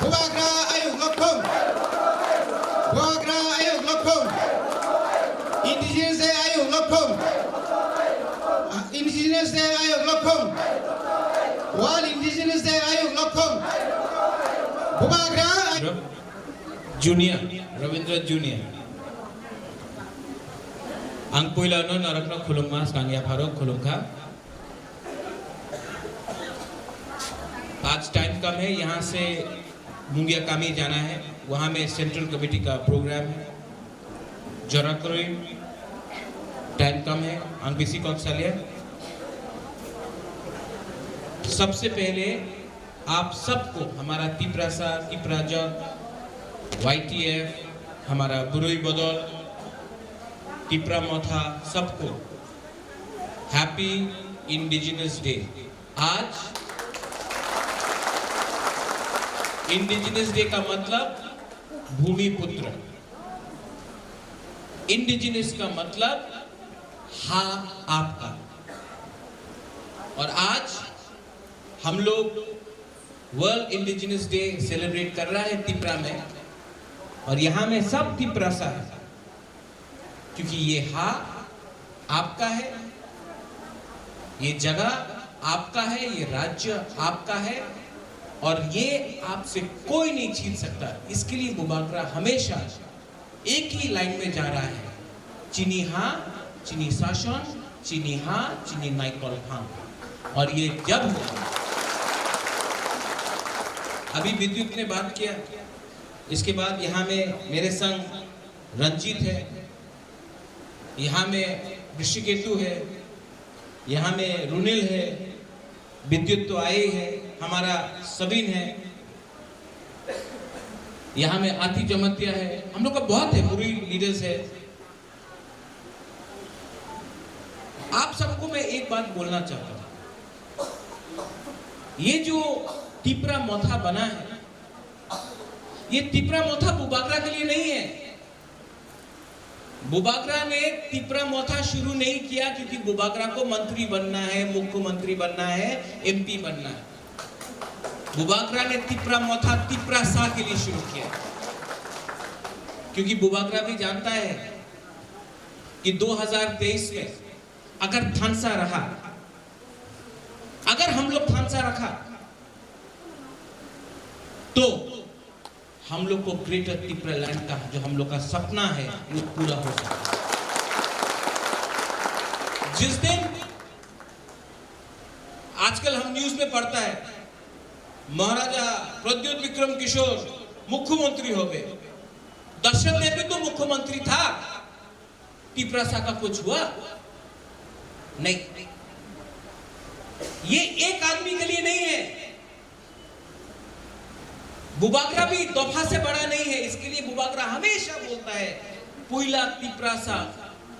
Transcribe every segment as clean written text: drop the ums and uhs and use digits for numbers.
Bubagra Ayuk Lokum. Bubagra Ayuk Lokum. Indigenous Day Ayuk Lokum. Indigenous Day Ayuk Lokum. World Indigenous Day Ayuk Lokum. Bubagra Junior, Ravindra Junior. Ang puila no narakna khulungma skangya pharo khulungka. आज time कम है, यहाँ से मुंगिया कामी जाना है, वहाँ में central committee का प्रोग्राम है। जरा करो, टाइम कम है, अंबिसी कौशल्या। सबसे पहले आप सबको हमारा तिप्रासा, तिप्राजा, YTF, हमारा बुरुई बदल, तिप्रा मोथा, सबको हैप्पी इंडिजिनस डे। आज इंडिजिनस डे का मतलब भूमि पुत्र, इंडिजिनस का मतलब हाँ आपका। और आज हम लोग वर्ल्ड इंडिजिनस डे सेलिब्रेट कर रहा है तिप्रा में, और यहाँ में सब तिप्रासा है, क्योंकि ये हाँ आपका है, ये जगह आपका है, ये राज्य आपका है, और ये आपसे कोई नहीं छीन सकता। इसके लिए बुबागरा हमेशा एक ही लाइन में जा रहा है, चीनी हाँ, चीनी शासन, चीनी हाँ, चीनी नाइकल हाँ। और ये जब होगा, अभी विद्युत ने बात किया, इसके बाद यहाँ में मेरे संग रंजीत है, यहाँ में ऋषिकेतु है, यहाँ में रुनिल है, विद्युत तो आए है, हमारा सबीन है, यहाँ में आती जमतिया है, हम लोग का बहुत है, पूरी लीडर्स है। आप सबको मैं एक बात बोलना चाहता हूँ, ये जो तिप्रा मोथा बना है, ये तिप्रा मोथा बुबागरा के लिए नहीं है। बुबागरा ने तिप्रा मोथा शुरू नहीं किया क्योंकि बुबागरा को मंत्री बनना है, मुख्यमंत्री बनना है, MP बनना है। बुबागरा ने तिप्रा मोथा तिप्रासा के लिए शुरू किया, क्योंकि बुबागरा भी जानता है कि 2023 में अगर थानसा रहा, अगर हम लोग थानसा रखा, तो हम लोग को ग्रेटर तिप्रा लैंड का जो हम लोग का सपना है वो पूरा हो सकता है। जिस दिन आजकल हम न्यूज में पढ़ता है महाराजा प्रद्युत विक्रम किशोर मुख्यमंत्री हो गए, दशरथ देव भी तो मुख्यमंत्री था, तिप्रासा का कुछ हुआ नहीं। ये एक आदमी के लिए नहीं है, बुबागरा भी दफा से बड़ा नहीं है। इसके लिए बुबागरा हमेशा बोलता है पुइला तिप्रासा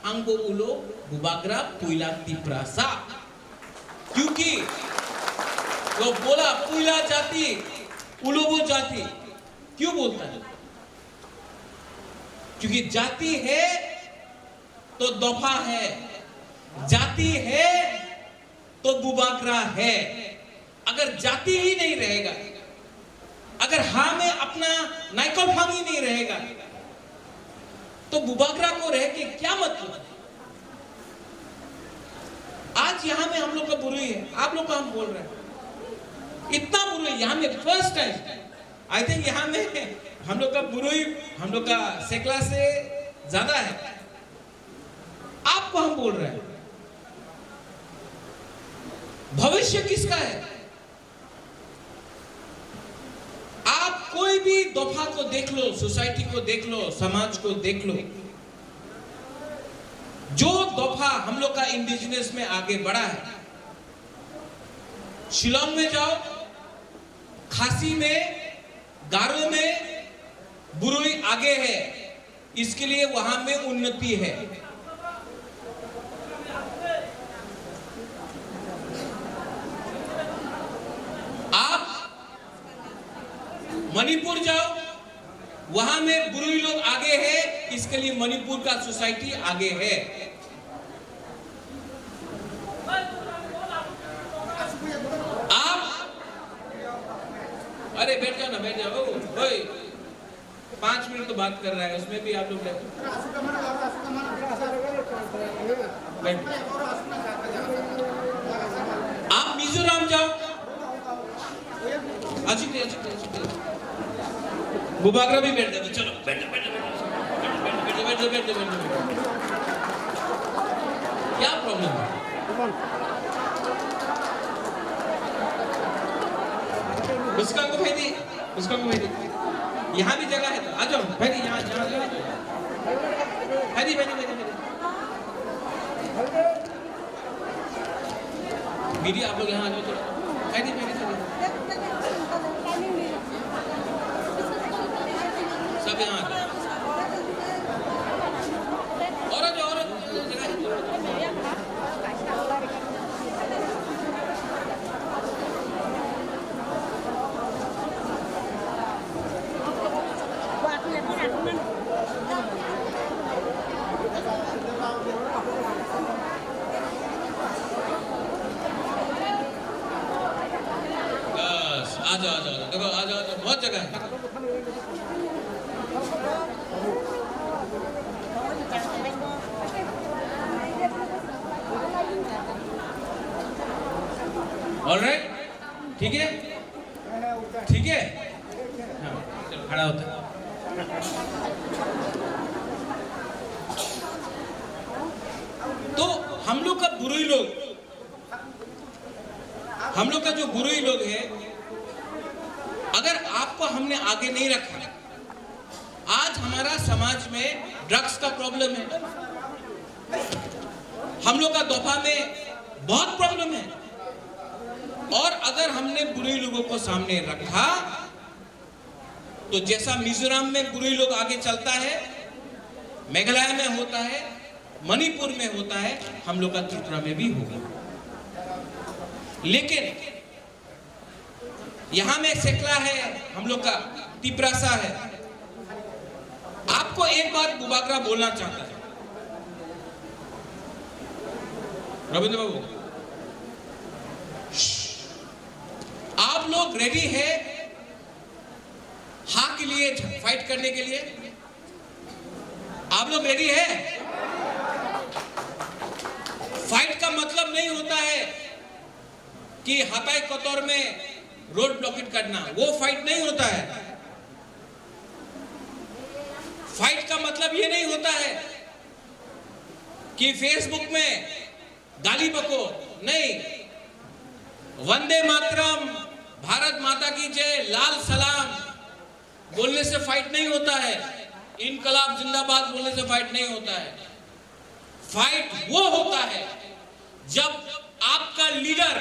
अंगो उलो बुबागरा पुइला तिप्रासा, क्योंकि वो बोला पुइला जाति उलोबो जाति क्यों बोलता है? क्योंकि जाति है तो दफा है, जाति है तो बुबागरा है। अगर जाति ही नहीं रहेगा, अगर हाँ में अपना नाइकल फांग ही नहीं रहेगा, तो बुबागरा को रह के क्या मतलब? आज यहाँ में हम लोग का बुरुई है, आप लोग का हम बोल रहे हैं, इतना बुरुई यहाँ में फर्स्ट टाइम आई थिंक यहाँ में हम लोग का बुरुई हम लोग का सेकला से ज्यादा है। आपको हम बोल रहे हैं, भविष्य किसका है? आप कोई भी दफा को देख लो, सोसाइटी को देख लो, समाज को देख लो, जो दफा हम लोग का इंडिजिनस में आगे बढ़ा है, शिलोंग में जाओ, खासी में, गारो में बुरुई आगे है, इसके लिए वहां में उन्नति है। आप मणिपुर जाओ, वहां में बुरुई लोग आगे है, इसके लिए मणिपुर का सोसाइटी आगे है। आप अरे बैठ जाओ ना, बैठ जाओ। ओए 5 मिनट तो बात कर रहा है, उसमें भी आप लोग बैठ। आप मिजोरम जाओ। अच्छी बुबागरा भी बैठ जाओ। चलो बैठ जाओ, बैठ जाओ। क्या प्रॉब्लम है? उसका को भेज दी, उसका को भेज दी। यहाँ भी जगह है तो आ जाओ भाई, यहाँ भाई दीदी आप लोग यहाँ आ जाओ। सब यहाँ आ जाओ। और जगह है। आ जाओ देखो, आ जाओ बहुत जगह है। ऑलराइट, ठीक है ठीक है। हाँ चलो खड़ा होता है। तो हम लोग का बुरुई लोग, हम लोग का जो बुरुई लोग है, अगर आपको हमने आगे नहीं रखा, आज हमारा समाज में ड्रग्स का प्रॉब्लम है, हम लोग का दोफा में बहुत प्रॉब्लम है, और अगर हमने बुरुई लोगों को सामने रखा तो जैसा मिजोरम में बुरुई लोग आगे चलता है, मेघालय में होता है, मणिपुर में होता है, हम लोग का त्रिपुरा में भी होगा। लेकिन यहां में सेकला है, हम लोग का तिपरासा है। आपको एक बात बुबागरा बोलना चाहता है रविंद्र बाबू, आप लोग रेडी है हाँ के लिए, फाइट करने के लिए? आप लोग रेडी है? फाइट का मतलब नहीं होता है कि हताई कतौर में रोड ब्लॉकेट करना, वो फाइट नहीं होता है। फाइट का मतलब ये नहीं होता है कि फेसबुक में गाली बको, नहीं। वंदे मातरम, भारत माता की जय, लाल सलाम बोलने से फाइट नहीं होता है। इनकलाब जिंदाबाद बोलने से फाइट नहीं होता है। फाइट वो होता है जब आपका लीडर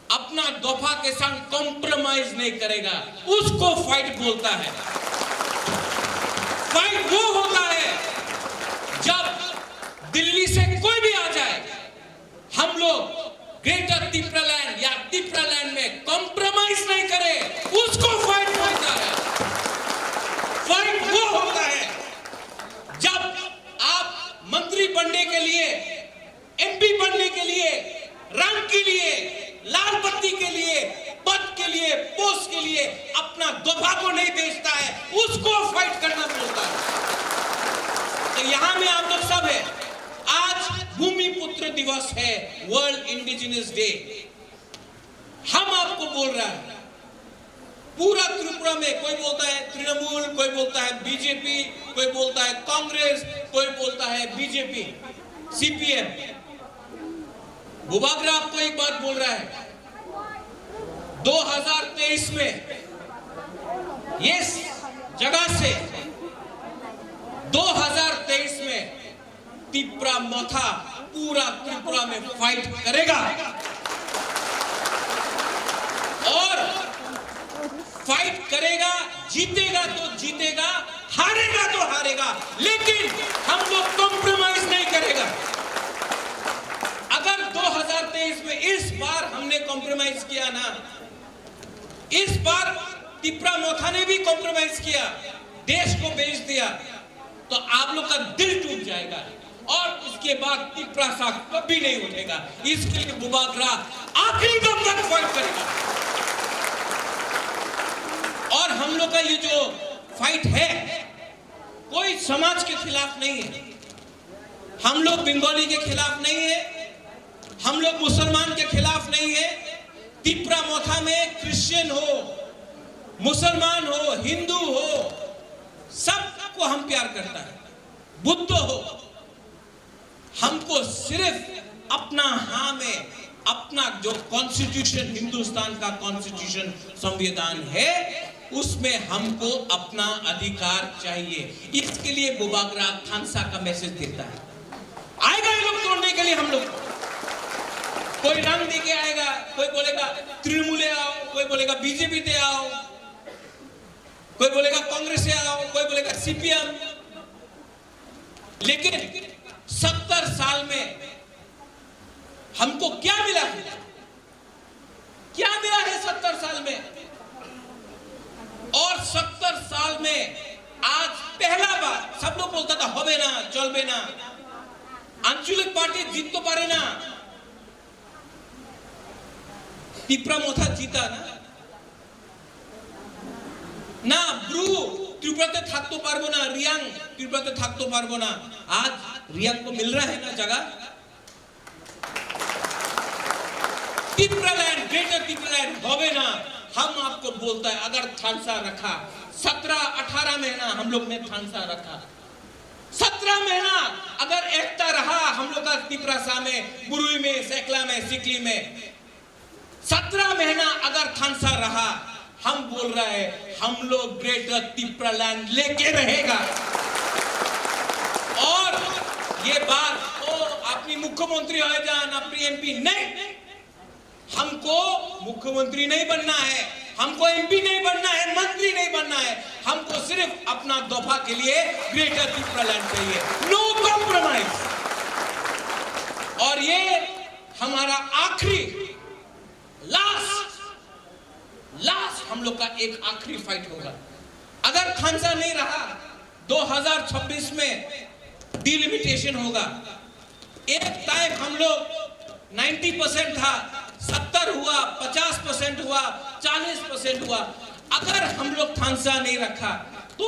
अपना दोफा के संग कॉम्प्रोमाइज नहीं करेगा, उसको फाइट बोलता है। फाइट वो होता है जब दिल्ली से कोई भी आ जाए, हम लोग ग्रेटर तिपरालैंड या तिपरालैंड में कॉम्प्रोमाइज नहीं करे, उसको फाइट बोलता है। फाइट वो होता है जब आप मंत्री बनने के लिए, एमपी बनने के लिए, रंग के लिए, लाल बत्ती के लिए, पद के लिए, पोस्ट के लिए अपना दोफा को नहीं बेचता है, उसको फाइट करना पड़ता है। तो यहां में आप लोग सब है, आज भूमि पुत्र दिवस है, वर्ल्ड इंडिजिनस डे। हम आपको बोल रहा है, पूरा त्रिपुरा में कोई बोलता है तृणमूल, कोई बोलता है बीजेपी, कोई बोलता है कांग्रेस, कोई बोलता है बीजेपी, सीपीएम। बुबागरा आपको एक बात बोल रहा है, 2023 में इस जगह से 2023 में तिपरा मोथा पूरा त्रिपुरा में फाइट करेगा, और फाइट करेगा, जीतेगा तो जीतेगा, हारेगा तो हारेगा, लेकिन हम लोग कॉम्प्रोमाइज नहीं करेगा। अगर 2023 में इस बार हमने कॉम्प्रोमाइज किया ना, इस बार तिपरा मोथा ने भी कॉम्प्रोमाइज किया, देश को बेच दिया, तो आप लोग का दिल टूट जाएगा, और उसके बाद तिपरा सा कभी नहीं उठेगा। इसके लिए बुबागरा आखिरी दम तक फाइट करेगा। और हम लोग का ये जो फाइट है कोई समाज के खिलाफ नहीं है। हम लोग बंगाली के खिलाफ नहीं है, हम लोग मुसलमान के खिलाफ नहीं है। तिप्रा मोथा में क्रिश्चियन हो, मुसलमान हो, हिंदू हो, सबको हम प्यार करता है। बुद्ध हो, हमको सिर्फ अपना हाँ में अपना जो कॉन्स्टिट्यूशन, हिंदुस्तान का कॉन्स्टिट्यूशन संविधान है, उसमें हमको अपना अधिकार चाहिए। इसके लिए बुबागरा खालसा का मैसेज देता है। आएगा ये लोग तोड़ने के लिए हम लोग, कोई रंग दे के आएगा, कोई बोलेगा तृणमूल आओ, कोई बोलेगा बीजेपी से आओ, कोई बोलेगा कांग्रेस से आओ, कोई बोलेगा सीपीएम। लेकिन 70 साल में हमको क्या मिला है? क्या मिला है 70 साल में? और 70 साल में आज पहला बार सब लोग बोलता था होबे ना, चलबे ना, आंचलिक पार्टी जीत तो पारे ना। तिप्रा मोथा जीता ना ब्रू त्रिपुराते থাকতে পারবো না, রিয়াং त्रिपुराते থাকতে পারবো না। आज रियांग को मिल रहा है ना जगह। तिप्रालैंड, ग्रेटर तिप्रालैंड होवे ना। हम आपको बोलता है अगर थानसा रखा 17-18 महीना हम लोग ने थानसा रखा, 17 महीना अगर एकता रहा हम लोग का तिप्रासा में, बुरुई में, सेकला में, सिकली में, 17 महीना अगर थानसा रहा, हम बोल रहे हैं हम लोग ग्रेटर तिप्रालैंड लेके रहेगा। और ये बात ओ अपनी मुख्यमंत्री हो जान, अपनी एमपी नहीं, हमको मुख्यमंत्री नहीं बनना है, हमको एमपी नहीं बनना है, मंत्री नहीं बनना है, हमको सिर्फ अपना दफा के लिए ग्रेटर तिप्रालैंड चाहिए। No compromise. और ये हमारा आखिरी लास्ट हम लोग का एक आखिरी फाइट होगा। अगर खानसा नहीं रहा 2026 में डिलिमिटेशन होगा। एक टाइम हम लोग 90% था, 70 हुआ, 50% हुआ, 40% हुआ। अगर हम लोग थानसा नहीं रखा तो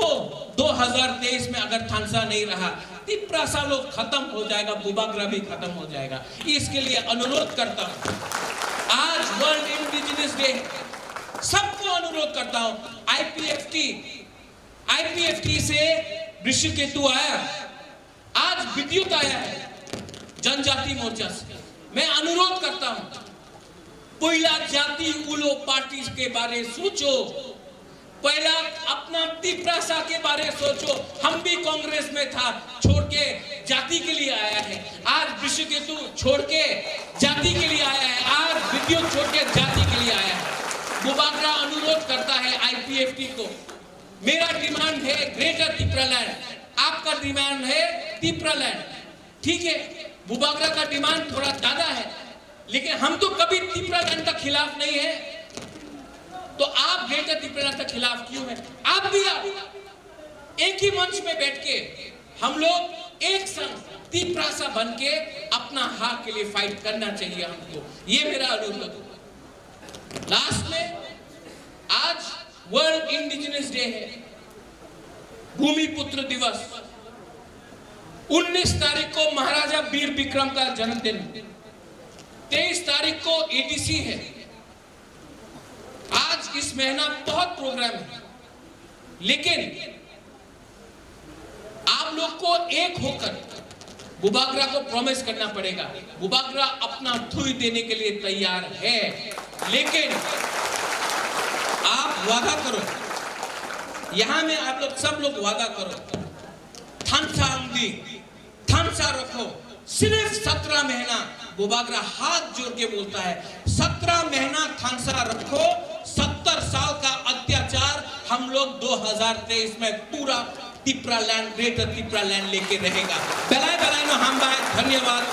2023 में अगर थानसा नहीं रहा, तिप्रासा लोग खत्म हो जाएगा, बुबागरा भी खत्म हो जाएगा। इसके लिए अनुरोध करता हूं, आज वर्ल्ड इंडिजिनस डे, सबको अनुरोध करता हूं, आईपीएफटी से ऋषिकेतु आया, आज विद्युत आया है जनजाति मोर्चा से। मैं अनुरोध करता हूं, पहला जाति उलो पार्टी के बारे सोचो, पहला अपना तिप्रासा के बारे सोचो। हम भी कांग्रेस में था, छोड़ के जाति के लिए आया है। आज ऋषिकेतु छोड़ के जाति के लिए आया है, आज विद्युत छोड़ के जाति के लिए आया है। बुबागरा अनुरोध करता है आईपीएफटी को, मेरा डिमांड है ग्रेटर तिप्रालैंड, आपका डिमांड है तिप्रालैंड। ठीक है, बुबागरा का डिमांड थोड़ा ज्यादा है, लेकिन हम तो कभी तिप्रालैंड का खिलाफ नहीं है, तो आप ग्रेटर तिप्रालैंड का खिलाफ क्यों है? आप भी आप एक ही मंच में बैठ के हम लोग एक संग तिप्रासा बन के अपना हक के लिए फाइट करना चाहिए हमको। ये मेरा अनुरोध। लास्ट में आज वर्ल्ड इंडिजिनस डे है, भूमिपुत्र दिवस। 19 तारीख को महाराजा वीर विक्रम का जन्मदिन, 23 तारीख को एडीसी है। आज इस महीना बहुत प्रोग्राम है, लेकिन आप लोग को एक होकर बुबागरा को प्रॉमिस करना पड़ेगा। बुबागरा अपना थुई देने के लिए तैयार है, लेकिन आप वादा करो, यहां में आप लोग सब लोग वादा करो, थानसा आमदी, थानसा रखो। सिर्फ 17 महीना बुबागरा हाथ जोड़ के बोलता है, 17 महीना थानसा रखो। 70 साल का अत्याचार हम लोग 2023 में पूरा तिप्रालैंड, ग्रेटर तिप्रालैंड लेके रहेगा। बेलाय बेलाय नो हम बाय, धन्यवाद।